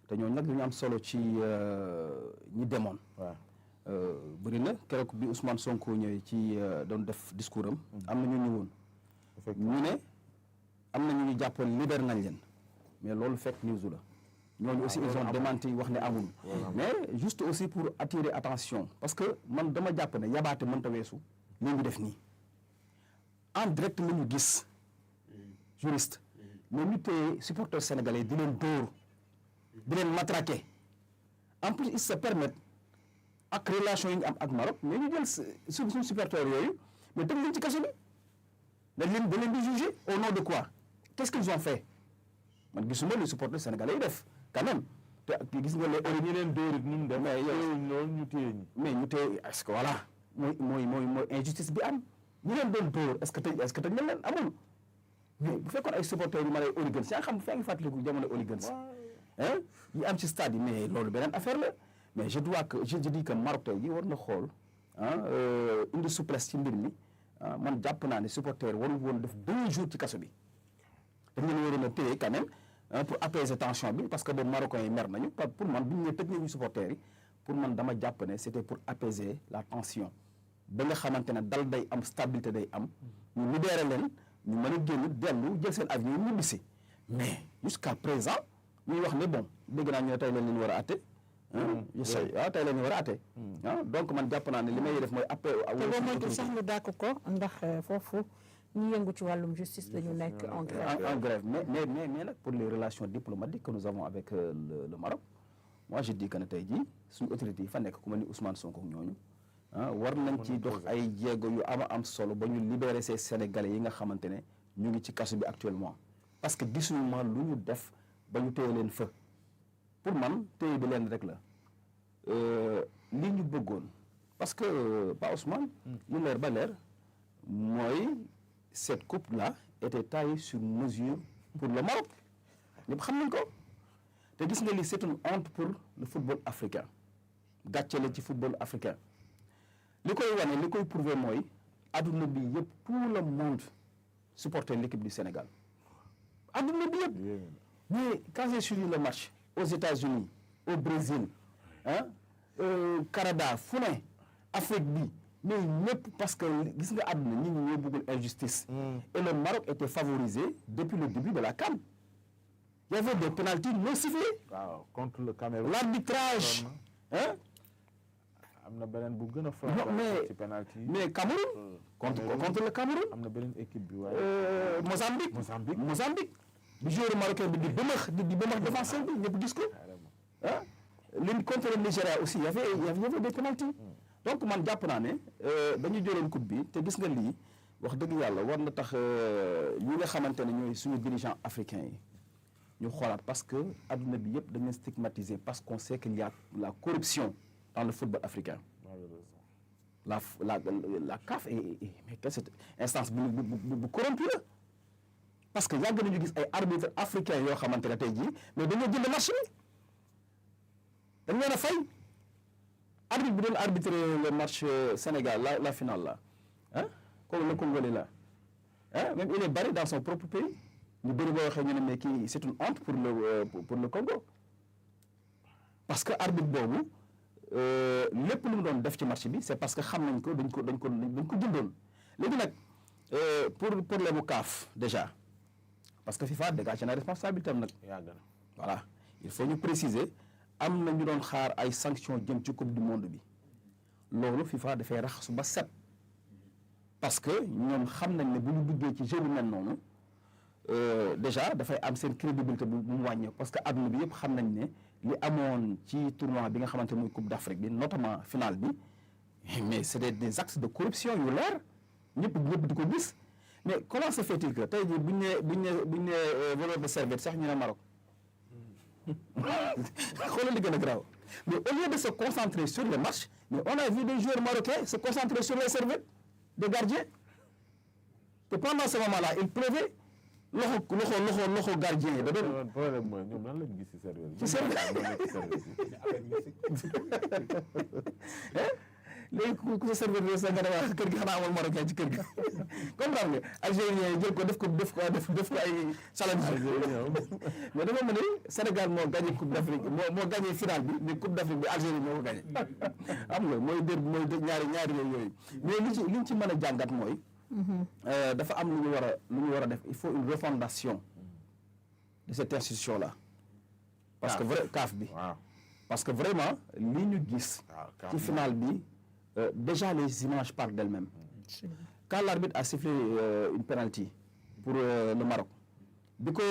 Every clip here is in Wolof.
te ñooñu nag dañu am solo ci ñi demoon. waaw bëri na keroog bi Ousmane Sonko ñëwee ci doon def discours am. am na ñu ñëwoon. ñu ne am na ñu ñu jàppoon libéré nañ leen mais loolu fake news la. ñooñu aussi ils ont démenti wax ne amul. mais juste aussi pour attirer attention parce que man dama jàpp ne yabaate mënta weesu li ñu def nii en direct la ñu gis juriste mais ñu téye supporters sénégalais di leen dóor di leen matraquer en plus ils se permettent ak relation yi ñu am ak Maroc mais ñu jël suñu supporters yooyu mais teg leen ci kaso bi dañ leen di juger au nom de quoi qu'est-ce qu'ils ont fait man gisuma les supporters sénégalais yi def quand même te gis nga les ñi leen dóorit nu mu def mais loolu ñu téye ñi mais ñu téye est-ce que voilà mooy injustice bi am ñi leen doon dóor est-ce que tëj na leen amul mais bu fekkoon ay supporters yu ma lay hooligans yaa xam faa ngi fàttaliku jamono hooligans yi am ci stade yi mais loolu beneen affaire la mais je dis que Maroc tey ji war na xool indi souplesse ci mbir mi man jàpp naa ne supporter warul woon def 2 jours ci kaso bi dañ leen waroon a téye quand même pour apaiser tension bi parce que boobu Marocains yi mer nañu pour man bi ñu ne tëj nañu supporters yi pour man dama jàpp ne c'était pour apaiser la tension ba nga xamante ne dal day am stabilité day am ñu libéré leen ñu mën a génn dellu jël seen avion ñu ñibbisi mais jusqu'à présent ñuy wax ne bon dégg naa ñu ne tey leen leen war a atte waaw tey leen ñu war a atte donc man jàpp naa ne li may def mooy appel te boo moytu sax ñu dàkk ko ndax foofu ñu yëngu ci wàllum justice dañu nekk en grève mais nag pour les relations diplomatiques que nous avons avec le Maroc moi je dis que ne tey jii suñu autorités yi fa nekk ku mel ni Ousmane Sonko ñooñu war nañ ci dox ay jéego yu am solo ba ñu libérer ces Sénégalais yi nga xamante ne ñu ngi ci kaso bi actuellement parce que gisuñu ma lu ñu def ba ñu téye leen fa pour man téye bi leen rek la li ñu bëggoon parce que Pa Ousmane lu leer ba leer mooy cette coupe-là était taillée sur mesure pour le Maroc ñëpp xam nañ ko te gis nga li c'est une honte pour le football africain gàcce la ci football africain li koy wane li koy prouver mooy adduna bi yëpp tout le monde supporter l'équipe du Sénégal adduna bi yëpp mais quand j'ai suivi le match aux États-Unis au Brésil Canada fu ne Afrique bi mais ñëpp parce que gis nga àdduna nit ñi ñoo bëggul injustice et le Maroc était favorisé depuis le début de la CAN il y avait des pénaltys non sifflés contre le Cameroun l'arbitrage am na beneen bu gën a fort ci penalty mais Cameroun contre le Cameroun am na beneen équipe bi waaye Mozambique bi joueur marocain bi di bëmax défenseur bi ñëpp gis ko li contre le Nigeria aussi il y avait des pénaltys donc man jàpp naa ne dañu jëloon coupe bi te gis nga lii wax dëgg yàlla war na tax ñi nga xamante ne ñooy suñu dirigeants africains yi ñu xoolaat parce que adduna bi yëpp dañu stigmatiser parce qu'on sait qu'il y a la corruption dans le football africain la CAF mais que cette instance bu corrompu la parce que yàgg nañu gis ay arbitres africains yoo xamante ne tey jii mais dañoo jënd match bi dañ leen a fay arbitre bi doon arbitrer le match Sénégal la finale là comme le Congolais là même il est barré dans son propre pays ñu bëri boo waxee ñu ne mais kii c'est une honte pour le Congo parce que arbitre boobu lépp lu mu doon def ci match bi c'est parce que xam nañ ko dañ ko jëndoon léegi nag pour problème mu CAF déjà parce que FIFA dégage na responsabilité am nag yàgg na voilà il faut ñu préciser am na ñu doon xaar ay sanctions jëm ci coupe du monde bi loolu FIFA dafay raxasu ba set parce que ñoom xam nañ ne bu ñu duggee ci jeu bu mel noonu déjà dafay am seen crédibilité bu mu wàññeeku parce que adduna bi yëpp xam nañ ne li amoon ci tournoi bi nga xamante ne mooy coupe d'Afrique bi notamment finale bi mais c'est des actes de corruption yu leer ñëpp di ko gis mais comment se fait-il que tey jii buñ ne voleur de serviette sax ñu ne Maroc xoolal li gën a grave mais au lieu de se concentrer sur le match mais on a vu des joueurs marocains se concentrer sur les serviettes des gardiens te pendant ce moment-là il pleuvait loxo gardien yi da doon. problème mooy ñoom nan lañu gis ci serviette. ci serviette léegi ku sa serviteur sa nga ne waa kër gi xanaa amul marocain ci kër gi comprendre nga algérien yi jël ko def ko ay challenge mais dafa mel ni Sénégal moo gagné coupe d'Afrique moo gagné finale bi mais coupe d'Afrique bi Algérie moo ko gagné xam nga mooy ñaari yooyu mais li ñu ci mën a jàngat mooy dafa am lu ñu war a def il faut une refondation de cette institution là parce que vrai CAF bi parce que vraiment li ñu gis ci finale bi déjà les images parlent d'elles-mêmes quand l'arbitre a sifflé une penalty pour le Maroc bi ko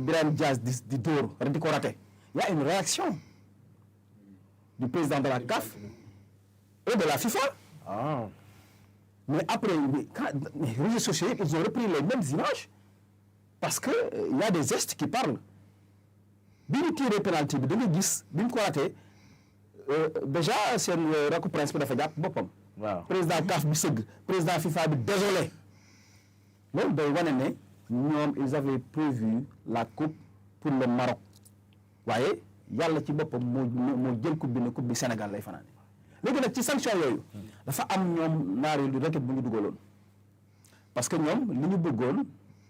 Birame Diaz di dóor di ko raté il y a une réaction du président de la CAF et de la FIFA mais après les réseaux sociaux ils ont repris les mêmes images parce que il y a des gestes qui parlent bi ñu tiré penalty bi da nga gis bi ñu ko raté déjà seen rakku prince bi dafa jàpp boppam. waaw président CAF bi sëgg président FIFA bi désolé loolu day wane ne ñoom ils avaient prévu la coupe pour le Maroc waaye yàlla ci boppam moo jël coupe bi ne coupe bi Sénégal lay fanaane léegi nag ci sanction yooyu dafa am ñoom naar yi lu requête bu ñu dugaloon parce que ñoom li ñu bëggoon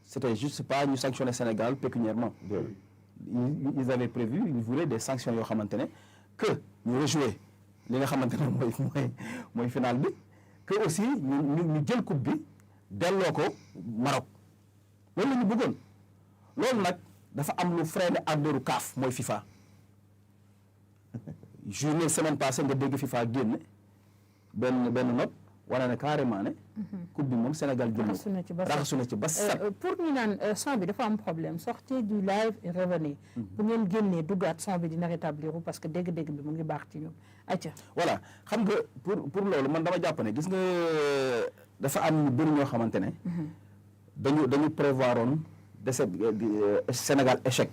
c'était juste pas ñu sanctionner Sénégal pécuniairement. Ils avaient prévu ils voulaient des sanctions yoo xamante ne que ñu rejouer li nga xamante ne mooy final bi que aussi ñu jël coupe bi delloo ko Maroc loolu la ñu bëggoon loolu nag dafa am lu freiné ardeuru CAF mooy FIFA journée semaine passée nga dégg FIFA génne benn note wane ne carrément ne coupe bi moom Sénégal jël raxasu na ci ba set pour ñu naan son bi dafa am problème sortez du live et revenez bu ngeen génnee duggaat son bi dina rétablir parce que dégg-dégg bi mu ngi baax ci ñun acca voilà xam nga pour loolu man dama jàpp ne gis nga dafa am ñu bëri ñoo xamante ne dañu prévoir oon dese Sénégal échec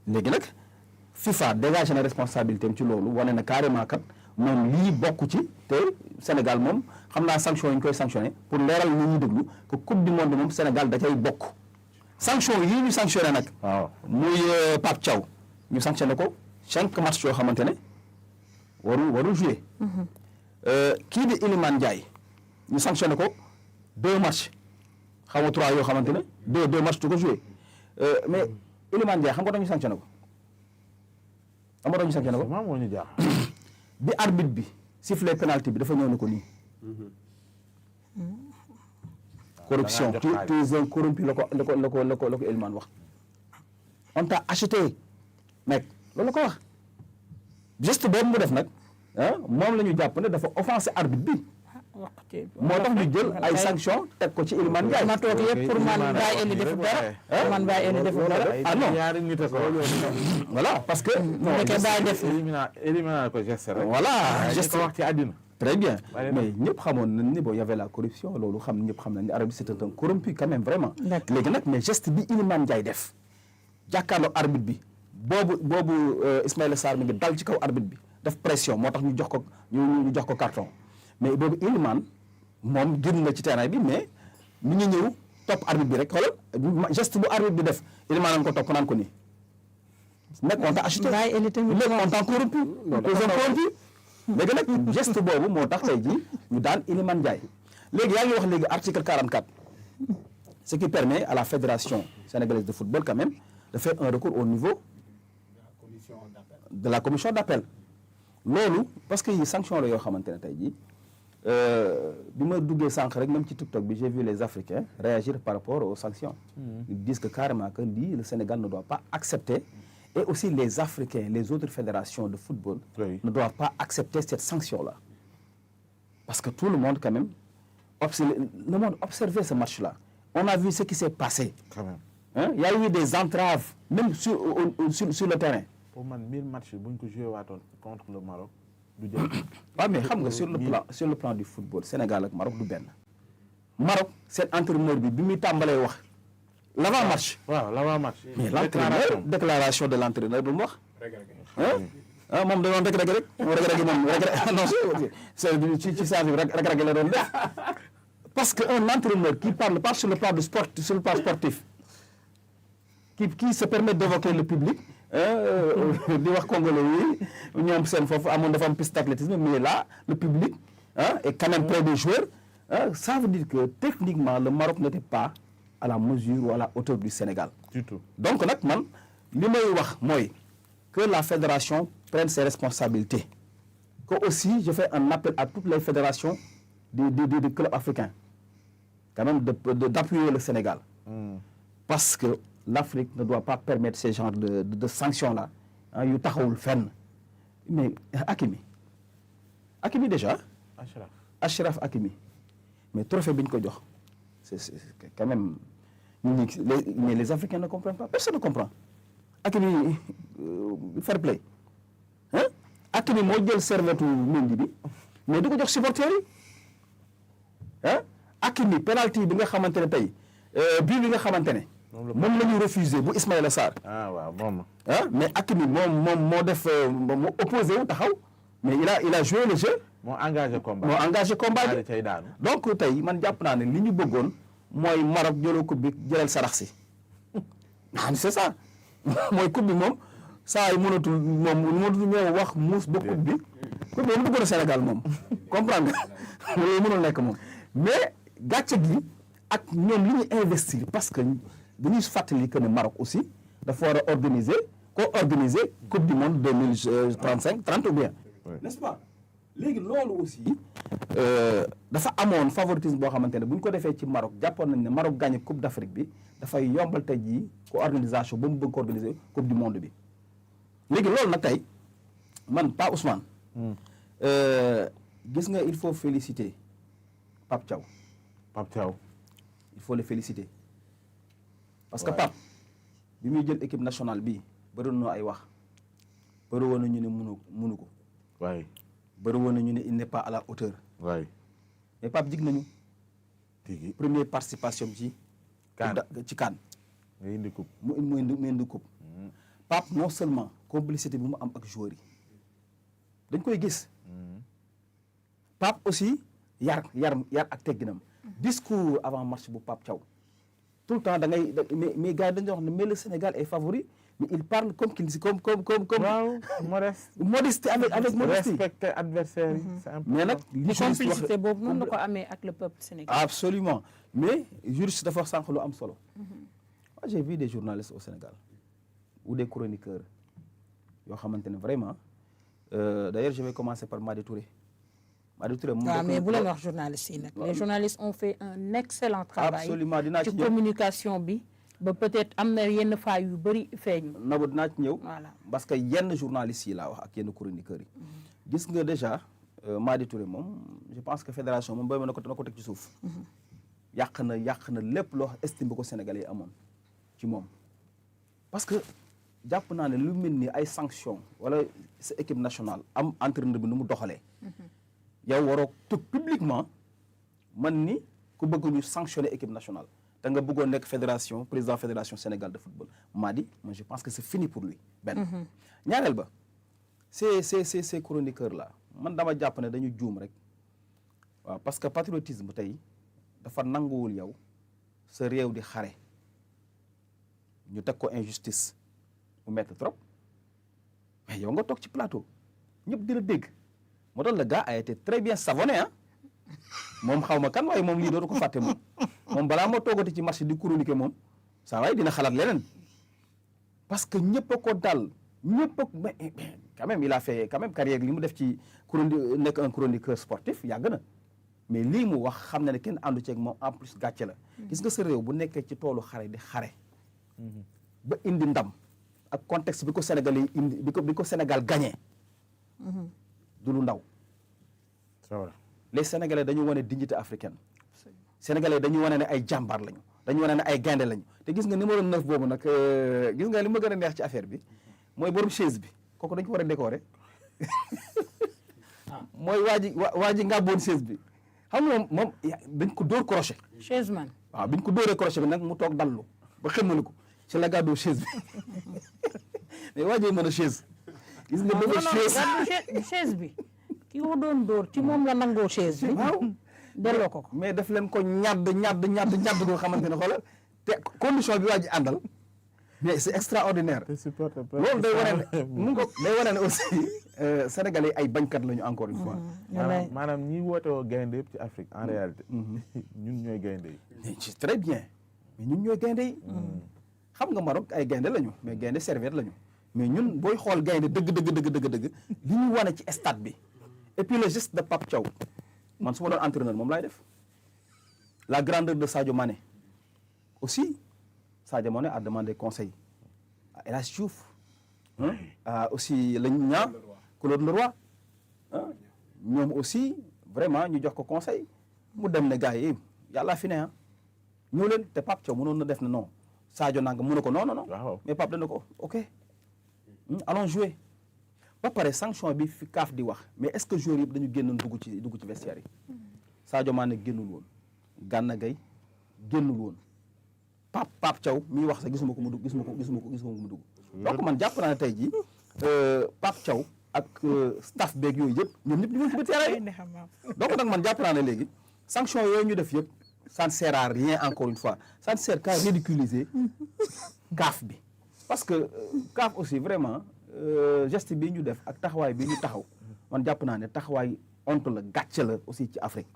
léegi nag FIFA dégagé na responsabilité am ci loolu wane na carrément kat moom lii bokk ci te Sénégal moom xam naa sanction yi ñu koy sanctionné pour leeral nit ñi déglu que coupe du monde moom Sénégal da cay bokk sanction yii ñu sanctionné nag muy Pape Thiaw ñu sanctionné ko 5 matchs yoo xamante ne waru jouer kii di Iliman Ndiaye ñu sanctionné ko 2 matchs xaw ma 3 yoo xamante ne 2 matchs du ko jouer mais Iliman Ndiaye xam nga dañu sanctionné ko xam nga dañu sanctionné ko moo ñu jaax bi arbitre bi sifflé penalty bi dafa ñëw ne ko nii corruption tu es un corrompu la ko Elimane wax on t'a acheté mec loolu la ko wax geste boobu mu def nag moom la ñu jàpp ne dafa offensé arbitre bi moo tax ñu jël ay sanctions teg ko ci Elimane Ndiaye. ma toog yëpp pour man Baye Eli defu dara man Baye Eli defu dara ah non ñaari nit a ko voilà parce que non Baye def éliminer ko geste rek voilà geste ko wax ci àddina très bien mais ñëpp xamoon nañ ni bon y avait la corruption loolu ñëpp xam nañ ne arbitre c'est un corrompu quand même vraiment léegi nag mais geste bi Elimane Ndiaye def jàkkaarloo arbitre bi boobu Ismaïla Sarr mi ngi dal ci kaw arbitre bi def pression moo tax ñu jox ko carton mais boobu Elimane moom génn na ci terrain bi mais mi ngi ñëw topp arbitre bi rek xoolal geste bu arbitre bi def Elimane naan ko topp naan ko nii nekk on t'a acheté nekk on t'a corrompu léegi nag geste boobu moo tax tey jii ñu daan Elimane Ndiaye léegi yaa ngi wax léegi article 44 ce qui permet à la fédération sénégalaise de football quand même de faire un recours au niveau de la commission d'appel loolu parce que yi sanction la yoo xamante ne tey jii bi ma duggee sànq rek même ci TikTok bi j'ai vu les Africains réagir par rapport aux sanctions ils disent que carrément que lii le Sénégal ne doit pas accepter et aussi les Africains les autres fédérations de football ne doivent pas accepter cette sanction-là parce que tout le monde quand même observait ce match-là on a vu ce qui s'est passé quand même il y a eu des entraves même sur le terrain pour man 1000 matchs bu ñu ko joué waatoon contre le Maroc du jël waaw mais xam nga sur le plan du football Sénégal ak Maroc du benn Maroc seen entraîneur bi muy tàmbalee wax l'avant-match waaw l'avant-match mais l'entraîneur déclaration de l'entraîneur bu mu wax moom da doon rek moom rek moom non ci saa bi rek la doon def parce que un entraîneur qui parle pas sur le plan sportif qui se permet d'évoquer le public di wax congolais yi ñoom seen foofu amoon dafa am piste d'athlétisme mais là le public est quand même près des joueurs ça veut dire que techniquement le Maroc n'était pas à la mesure ou à la hauteur du Sénégal. du tout. Donc nag man li may wax mooy que la fédération prenne ses responsabilités que aussi je fais un appel à toutes les fédérations des clubs africains quand même d'appuyer le Sénégal. Parce que l'Afrique ne doit pas permettre ce genre de sanctions-là yu taxawul fenn mais Hakimi déjà Achraf Hakimi mais trophée bi ñu ko jox c'est quand même mais les Africains ne comprennent pas, personne ne comprend. Hakimi fair play Hakimi moo jël servetu Mendy bi mais du ko jox supporters yi Hakimi penalty bi nga xamante ne tey bii bi nga xamante ne moom la ñu refusé bu Ismaïla Sarr. waaw moom mais Hakimi moo def moo opposé wu taxaw mais il a joué le jeu. moo engagé combat bi tey daanu. donc tey man jàpp naa ne li ñu bëggoon mooy Maroc jëloo coupe bi jëlal sarax si c'est ça mooy coupe bi moom saa yi mënatul ñëw wax muus ba coupe bi moom bëggoon a Sénégal moom comprendre nga loolu mënul nekk moom mais gàcce gi ak ñoom li ñu investir parce que dañuy fàttali que ne Maroc aussi dafa war a organiser coupe du monde 30 ou bien n'est-ce pas léegi loolu aussi dafa amoon favoritisme boo xamante ne bu ñu ko defee ci Maroc jàppoon nañ ne Maroc gagné coupe d'Afrique bi dafay yombal tey jii ko organisation ba mu bëgg ko organiser coupe du monde bi léegi loolu nag tey man Pa Ousmane gis nga il faut féliciter Pape Thiaw il faut le féliciter parce que Pape bi muy jël équipe nationale bi bëri na ay wax bëri woon na ñu ne mënu ko waay bëri woon na ñu ne il n'est pas à la hauteur waay mais Pape jig nañu tigi première participation ci CAN nga indi coupe mu indi coupe Pape non seulement complicité bi mu am ak joueurs yi dañ koy gis Pape aussi yar ak tegginam discours avant match bu Pape Thiaw tout le temps da ngay mais gars yi dañuy wax ne mais le Sénégal est favori mais il parle comme waaw modestie avec modestie respecter adversaire yi c'est important mais nag li complicité boobu noonu la ko amee ak le peuple sénégalais. absolument mais juriste dafa wax sànq lu am solo moi j'ai vu des journalistes au Sénégal ou des chroniqueurs yoo xamante ne vraiment d'ailleurs je vais commencer par Madi Touré waaw mais bu leen wax journalistes yi nag les journalistes ont fait un excellent travail absolument dinaa ci ci ñëw communication bi ba peut-être am na yenn failles yu bëri feeñu. Nabou dinaa ci ñëw voilà parce que yenn journalistes yi laa wax ak yenn chroniqueurs yi gis nga déjà Madi Touré moom je pense que fédération moom booy ma na ko teg ci suuf yàq na lépp loo estime ba ko Sénégalais yi amoon ci moom parce que jàpp naa ne lu mel ni ay sanctions wala sa équipe nationale am entraîneur bi nu mu doxalee yow waroo toog publiquement man ni ku bëgg ñu sanctionner équipe nationale te nga bëggoon nekk président fédération Sénégal de football Madi moi je pense que c'est fini pour lui benn ñaareel ba ces chroniqueurs là man dama jàpp ne dañu juum rek waaw parce que patriotisme tey dafa nanguwul yow sa réew di xare ñu teg ko injustice mu metti trop mais yow nga toog ci plateau ñëpp di la dégg moo tax le gars a été très bien savonné moom xaw ma kan waaye moom lii dootu ko fàtte moom balaa moo toogati ci marché di chroniquer moom saa waay dina xalaat leneen parce que ñëpp a ko dal ñëpp a mais quand même il a fait quand même carrière li mu def ci nekk un chroniqueur sportif yàgg na mais lii mu wax xam na ne kenn àndu ceeg moom en plus gàcce la gis nga sa réew bu nekkee ci toolu xare di xare ba indi ndam ak contexte bi ko Sénégal yi indi bi ko Sénégal gagné du lu ndaw les Sénégalais dañu wane dignité africaine Sénégalais dañu wane ne ay jàmbaar lañu dañu wane ne ay gaynde lañu te gis nga numéro 9 boobu nag gis nga li ma gën a neex ci affaire bi mooy borom chaise bi kooku dañ ko war a décorer mooy waa ji ngàbboon chaise bi xam nga moom dañ ko dóor crochet chaise man waaw biñ ko dóoree crochet bi nag mu toog dallu ba xemmali ko ci la gàddoo chaise bi mais waa ji mën a chaise gis nga dëgg chaise bi ki ko doon dóor ci moom la nangoo chaise bi waaw delloo ko mais daf leen ko ñadd goo xamante ne xoolal te condition bi waa ji àndal mais c'est extraordinaire. te supporter loolu day wane ne mu ngo day wane ne aussi sénégalais ay bañkat lañu encore une fois. maanaam ñi woote woo gaynde yëpp ci Afrique en réalité ñun ñooy gaynde yi. mais c'est très bien mais ñun ñooy gaynde yi. xam nga Maroc ay gaynde lañu mais gaynde serviette lañu mais ñun booy xool gaynde dëgg li ñu wane ci stade bi et puis le geste de Pape Thiaw man su ma doon entraîneur moom laay def la grandeur de Sadio Mané aussi Sadio Mané a demandé conseil à El Hadji Diouf aussi lañ ñaa Claude Leroy ñoom aussi vraiment ñu jox ko conseil mu dem ne gars yi yàlla fi ne ñëw leen te Pape Thiaw mënoon na def ne non Sadio nanga mën na ko non mais Pape dana ko ok allons jouer ba pare sanction bi fi CAF di wax mais est-ce que joueurs yëpp dañu génnoon dugg ci vestiaire yi Sadio Mané génnul woon Gana Gueye génnul woon Pape Thiaw mi wax sax gisuma ko mu dugg donc man jàpp naa ne tey jii Pape Thiaw ak staff beeg yooyu yëpp ñoom ñëpp ñu ngi ci biir terrain donc nag man jàpp naa ne léegi sanction yooyu ñu def yëpp ça ne sert à rien encore une fois ça ne sert qu'à ridiculiser CAF bi parce que CAF aussi vraiment geste bi ñu def ak taxawaay bi ñu taxaw man jàpp naa ne taxawaay honte la gàcce la aussi ci Afrique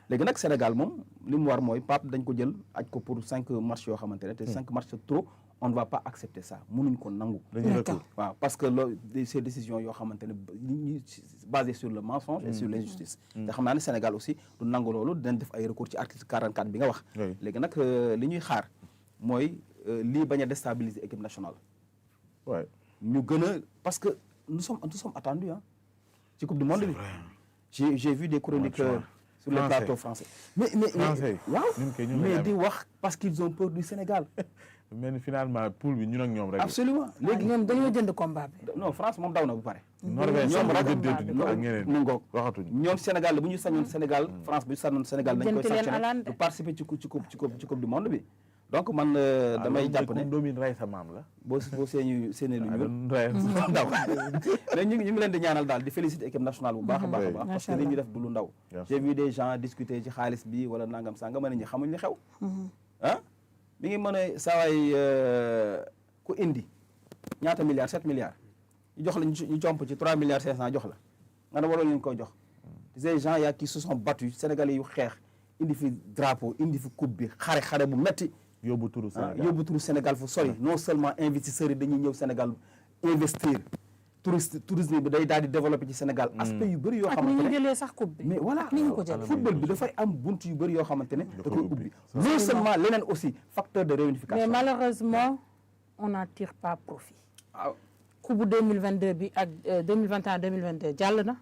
léegi nag Sénégal moom li mu war mooy Pape dañ ko jël aj ko pour 5 matchs yoo xamante ne te 5 matchs trop on ne va pas accepter ça mënuñ ko nangu waaw parce que loolu ces décisions yoo xamante ne basées sur le mensonge et sur l'injustice te xam naa ne Sénégal aussi du nangu loolu dinañ def ay recours ci article 44 bi nga wax léegi nag li ñuy xaar mooy lii bañ a déstabiliser équipe nationale ñu gën a parce que nous sommes attendus ci coupe du monde bi j'ai vu des chroniqueurs sur les plateaux français mais waaw mais di wax parce qu'ils ont peur du Sénégal mais finalement poule bi ñun ak ñoom rek absolument léegi ñoom dañoo jënd combat bi non France moom daw na bu pare Norvège ñoom mu ngoog waxatuñu ñoom Sénégal la bu ñu sañoon Sénégal France bu ñu sañoon Sénégal dañ koy sanctionné du participer ci coupe du monde bi donc man damay jàpp ne doomin rey sa maam la boo seeni lu ñuul daw mais ñu ngi leen di ñaanal daal di féliciter équipe nationale bu baax a baax a baax parce que li ñu def du lu ndaw j'ai vu des gens discuter ci xaalis bi wala nangam sanga mën a ñi xamuñ li xew mi ngi mën a saawaay ku indi ñaata milliards 7 milliards ñu jox la ñu comp ci 3 milliards 500 jox la nga ne waroon leen koy jox ces gens yaa qui se sont battus sénégalais yu xeex indi fi drapeau indi fi coupe bi xare bu metti yóbbu turu Sénégal fu sori non seulement investisseurs yi dañuy ñëw Sénégal investir tourisme bi day daal di développer ci Sénégal aspect yu bëri yoo xamante ne ak ni ñu jëlee sax coupe bi mais voilà ni ñu ko jëlee football bi dafay am bunt yu bëri yoo xamante ne da koy ubbi non seulement leneen aussi facteur de réunification mais malheureusement on n'en tire pas profit coupe 2022 bi ak 2021 2022 jàll na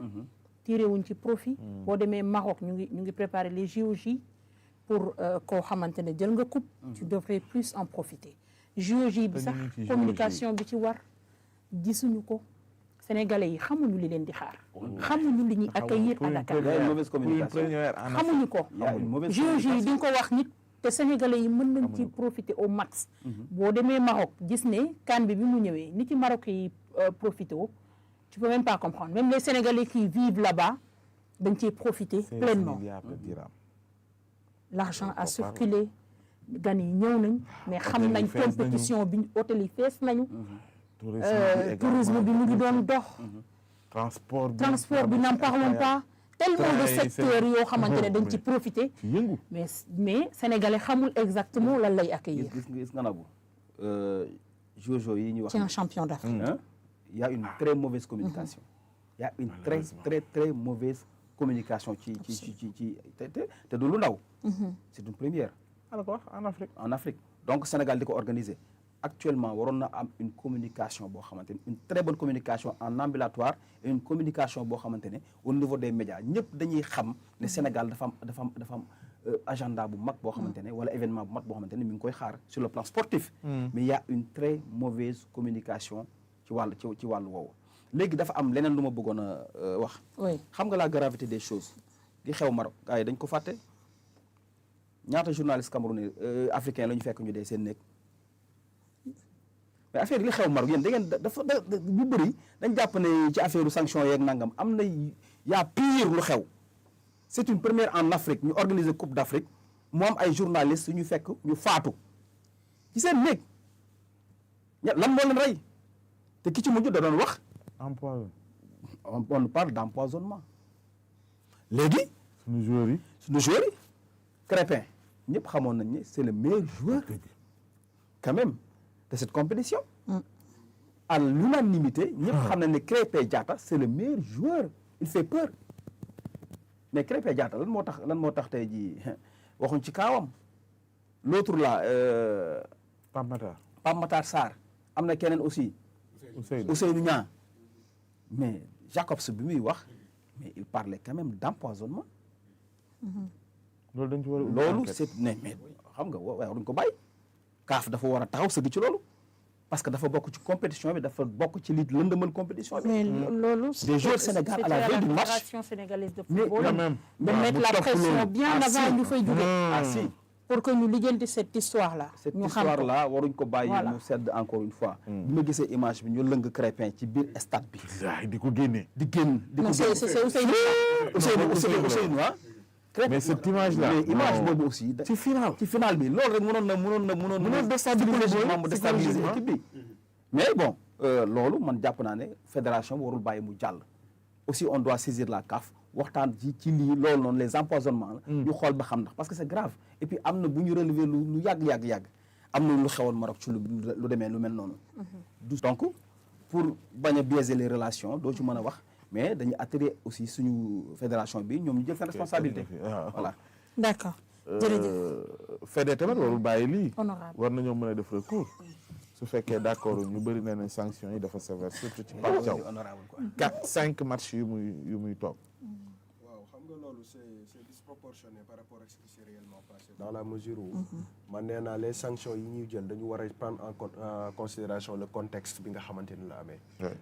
tiré wuñ ci profit boo demee Maroc ñu ngi préparer les JOJ pour koo xamante ne jël nga coupe tu devrais plus en profiter JOJ bi sax communication bi ci war gisuñu ko Sénégalais yi xamuñu li leen di xaar xamuñu li ñuy accueillir à Dakar xamuñu ko JOJ yi di nga ko wax nit te Sénégalais yi mën nañ ci profiter au max boo demee Maroc gis ne CAN bi mu ñëwee nit ci Maroc yi profiter wu tu peux même pas comprendre même les Sénégalais qui vivent là-bas dañ ciy profiter pleinement l'argent a circulé gan yi ñëw nañ mais xam nañ compétition bi hôtel yi fees nañu tourisme bi mu ngi doon dox transport bi n'en parlons pas tellement de secteurs yoo xamante ne dañ ci profiter mais sénégalais xamul exactement lan lay accueillir gis nga nabu jojo yi ñu wax c'est un champion d'Afrique il y a une très mauvaise communication il y a une très mauvaise communication ci te du lu ndaw c'est une première en Afrique donc Sénégal di ko organiser actuellement waroon na am une communication boo xamante ne une très bonne communication en ambulatoire et une communication boo xamante ne au niveau des médias ñëpp dañuy xam ne Sénégal dafa am agenda bu mag boo xamante ne wala événement bu mag boo xamante ne mi ngi koy xaar sur le plan sportif mais il y a une très mauvaise communication ci wàllu woowu léegi dafa am leneen lu ma bëggoon a wax xam nga la gravité des choses li xew Maroc gars yi dañ ko fàtte ñaata journaliste camerounais africain la ñu fekk ñu dee seen néeg mais affaire yi li xew Maroc yéen da ngeen dafa bu bëri dañ jàpp ne ci affaire sanction yeeg nangam am na yaa pire lu xew c'est une première en Afrique ñu organiser coupe d'Afrique mu am ay journalistes yu ñu fekk ñu faatu ci seen néeg lan moo leen rey te ki ci mujj da doon wax empoisonné. on parle d'empoisonnement léegi suñu joueurs yi. suñu joueur yi Crépin ñëpp xamoon nañ ne c'est le meilleur joueur quand même de cette compétition à l'unanimité ñëpp xam nañ ne Krépin Diatta c'est le meilleur joueur il fait peur mais Krépin Diatta lan moo tax tey jii waxuñ ci kaawam l'autre là Pape Matar Sarr am na keneen aussi Ousseynou Niang mais Jacobs bi muy wax mais il parlait quand même d'empoisonnement loolu dañ ci war a loolu c'est ne mais xam nga waaye waruñ ko bàyyi CAF dafa war a taxaw sëgg ci loolu parce que dafa bokk ci compétition bi dafa bokk ci li lëndëmal compétition bi. mais loolu des joueurs Sénégal à la veille du match Fédération sénégalaise de football quand même de mettre la pression bien avant ñu fay jóge ah si pour que ñu lijjanti cette histoire là cette ñu xam histoire ko. là waruñ ko bàyyi Voilà. mu sedd encore une fois bi ma gisee image bi ñu lëng Crépin ci biir stade bi waay di ko génne. di génn di ko non c'est Ousseynou Ousseynou ah mais cette image là. mais image boobu aussi ci final. ci final bi loolu rek mënoon déstabiliser équipe bi mais bon loolu man jàpp naa ne fédération bi warul bàyyi mu jàll aussi on doit saisir la CAF waxtaan ci lii loolu noonu les empoisonnements la ñu xool ba xam ndax parce que c'est grave et puis am na bu ñu relever lu yàgg am na lu xewoon Maroc ci lu demee lu mel noonu donc pour bañ a biaiser les relations doo ci mën a wax mais dañuy attirer aussi suñu fédération bi ñoom ñu jël seen responsabilité voilà d'accord jërëjëf Fédé tamit warul bàyyi lii. honorable war nañoo mën a def recours. su fekkee d'accord ñu bëri nee nañ sanctions yi dafa sévère surtout ci Pape Thiaw. honorable quoi 4-5 matchs yu muy toog. waaw xam nga loolu c'est disproportionné par rapport à ce qui s'est réellement passé dans la mesure où man nee naa les sanctions yi ñuy jël dañu war a prendre en considération le contexte bi nga xamante ni la amee